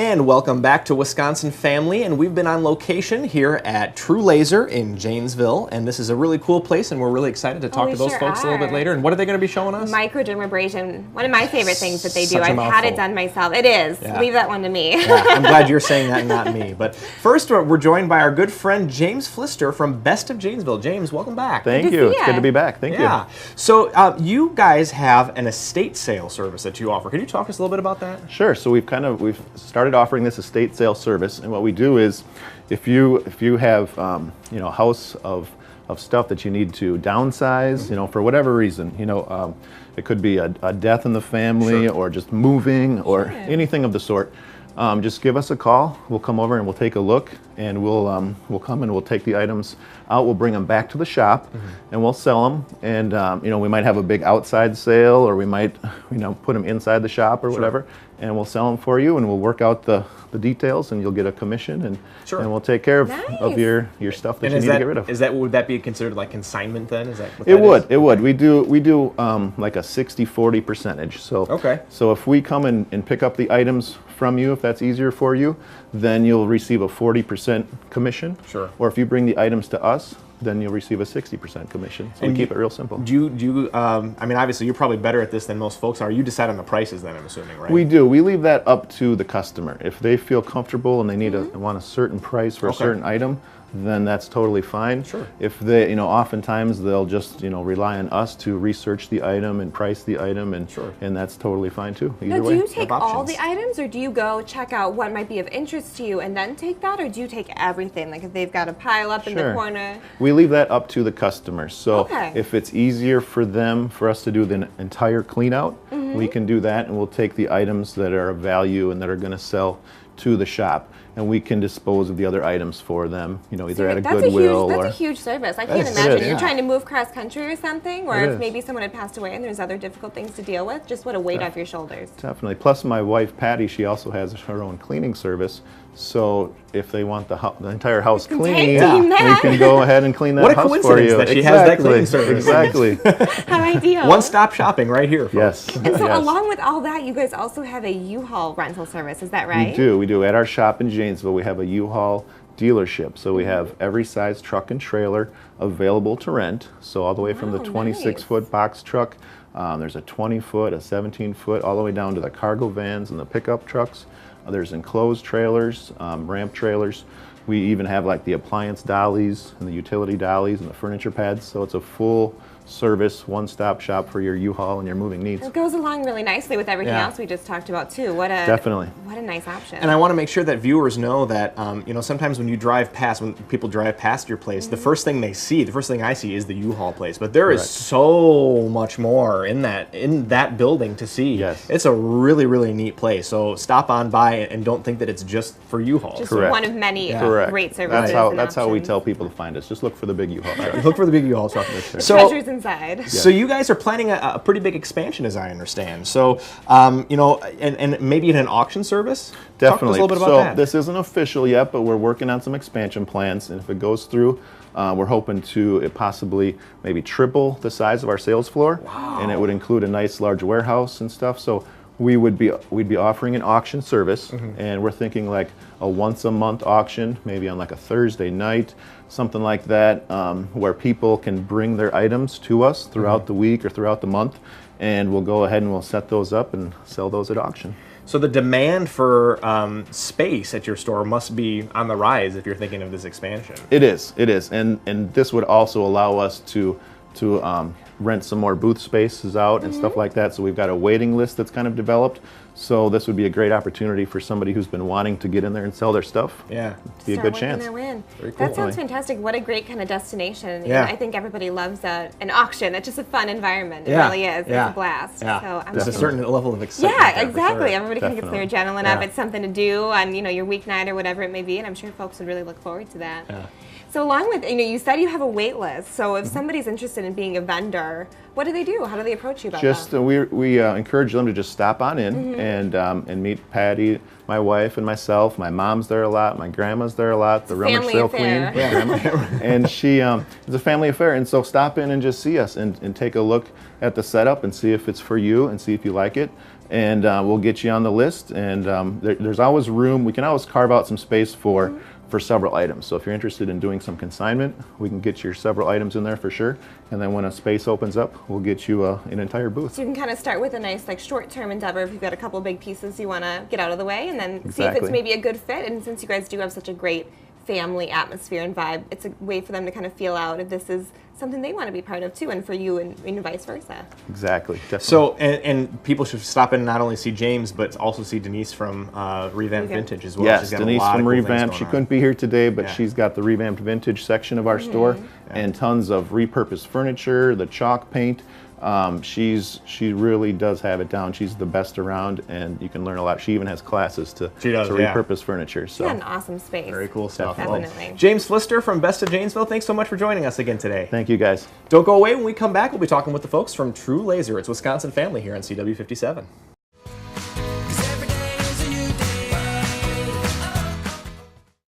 And welcome back to Wisconsin Family, and we've been on location here at True Laser in Janesville, and this is a really cool place, and we're really excited to talk to those folks a little bit later. And what are they going to be showing us? Microdermabrasion, one of my favorite things that they do. Such a I've mouthful. had it done myself. It is. Yeah. Leave that one to me. Yeah, I'm glad you're saying that and not me. But first, we're joined by our good friend James Flister from Best of Janesville. James, welcome back. Thank you. It's good to be back. Thank you. Yeah. So you guys have an estate sale service that you offer. Can you talk to us a little bit about that? Sure. So we've started offering this estate sale service, and what we do is, if you have a house of stuff that you need to downsize, for whatever reason, it could be a death in the family, Sure. or just moving, or anything of the sort. Just give us a call. We'll come over and we'll take a look, and we'll come and we'll take the items out. We'll bring them back to the shop, and we'll sell them. And we might have a big outside sale, or we might put them inside the shop or whatever, and we'll sell them for you, and we'll work out the details, and you'll get a commission, and we'll take care of your stuff that you need to get rid of. Would that be considered like consignment then? Is that what It that would. is? It would. We do like a 60-40 percentage. So if we come and pick up the items from you, if that's easier for you, then you'll receive a 40% commission. Sure. Or if you bring the items to us, then you'll receive a 60% commission. So we keep it real simple. Do you obviously you're probably better at this than most folks are. You decide on the prices then, I'm assuming, right? We do. We leave that up to the customer. If they feel comfortable and they need want a certain price for a certain item, then that's totally fine. Sure. If they, oftentimes they'll just, rely on us to research the item and price the item, and that's totally fine too. Now, do you take all the items, or do you go check out what might be of interest to you and then take that, or do you take everything? Like if they've got a pile up in the corner? We leave that up to the customer. So if it's easier for us to do the entire clean out, we can do that, and we'll take the items that are of value and that are going to sell to the shop, and we can dispose of the other items for them, either at a Goodwill that's or... That's a huge service. I can't imagine. You're trying to move cross country or something, or if maybe someone had passed away and there's other difficult things to deal with, just what a weight off your shoulders. Definitely. Plus my wife, Patty, she also has her own cleaning service, so if they want the entire house clean, we can go ahead and clean that house for you. What a coincidence that she has that cleaning service. Exactly. How ideal. One-stop shopping right here, folks. Yes. And so along with all that, you guys also have a U-Haul rental service, is that right? We do. At our shop in Janesville, we have a U-Haul dealership. So we have every size truck and trailer available to rent. So all the way from the 26-foot box truck, there's a 20-foot, a 17-foot, all the way down to the cargo vans and the pickup trucks. There's enclosed trailers, ramp trailers. We even have like the appliance dollies and the utility dollies and the furniture pads. So it's a full service, one-stop shop for your U-Haul and your moving needs. It goes along really nicely with everything else we just talked about too. What a nice option. And I want to make sure that viewers know that sometimes when people drive past your place, the first thing I see is the U-Haul place. But there is so much more in that building to see. Yes. It's a really, really neat place. So stop on by and don't think that it's just for U-Haul. Just one of many great services. That's how we tell people to find us. Just look for the big U-Haul truck. Look for the big U-Haul truck. Treasures inside. So you guys are planning a pretty big expansion, as I understand. So, and maybe in an auction service? Definitely. Talk to us a little bit about that. This isn't official yet, but we're working on some expansion plans. And if it goes through, we're hoping to possibly maybe triple the size of our sales floor. Wow. And it would include a nice large warehouse and stuff. So we'd be offering an auction service, and we're thinking like a once-a-month auction, maybe on like a Thursday night, something like that, where people can bring their items to us throughout the week or throughout the month, and we'll go ahead and we'll set those up and sell those at auction. So the demand for space at your store must be on the rise if you're thinking of this expansion. It is, and this would also allow us to rent some more booth spaces out and stuff like that. So we've got a waiting list that's kind of developed. So this would be a great opportunity for somebody who's been wanting to get in there and sell their stuff. Yeah. Be a good chance. Very cool. That sounds fantastic. What a great kind of destination. Yeah. I think everybody loves an auction. It's just a fun environment. It really is. Yeah. It's a blast. Yeah. So There's a certain level of excitement. Yeah, there, exactly. Sure. Everybody kind of gets their adrenaline up. It's something to do on your weeknight or whatever it may be, and I'm sure folks would really look forward to that. Yeah. So along with, you said you have a wait list. So if somebody's interested in being a vendor, what do they do? How do they approach you about that? We encourage them to just stop on in and meet Patty, my wife, and myself. My mom's there a lot. My grandma's there a lot. The rummage sale queen. And she it's a family affair. And so stop in and just see us and take a look at the setup and see if it's for you and see if you like it. And we'll get you on the list. And there's always room. We can always carve out some space for several items. So if you're interested in doing some consignment, we can get your several items in there for sure. And then when a space opens up, we'll get you an entire booth. So you can kind of start with a nice short-term endeavor if you've got a couple big pieces you want to get out of the way, and then see if it's maybe a good fit. And since you guys do have such a great family atmosphere and vibe, it's a way for them to kind of feel out if this is something they want to be part of too, and for you and vice versa. Exactly, definitely. So, and people should stop in and not only see James, but also see Denise from Revamped Vintage as well. Yes, Denise from Revamped. She couldn't be here today, but Yeah. she's got the Revamped Vintage section of our store and tons of repurposed furniture, the chalk paint. She really does have it down. She's the best around, and you can learn a lot. She even has classes to repurpose furniture. So an awesome space. Very cool stuff. Definitely. Well, James Flister from Best of Janesville, thanks so much for joining us again today. Thank you, guys. Don't go away. When we come back, we'll be talking with the folks from True Laser. It's Wisconsin Family here on CW57.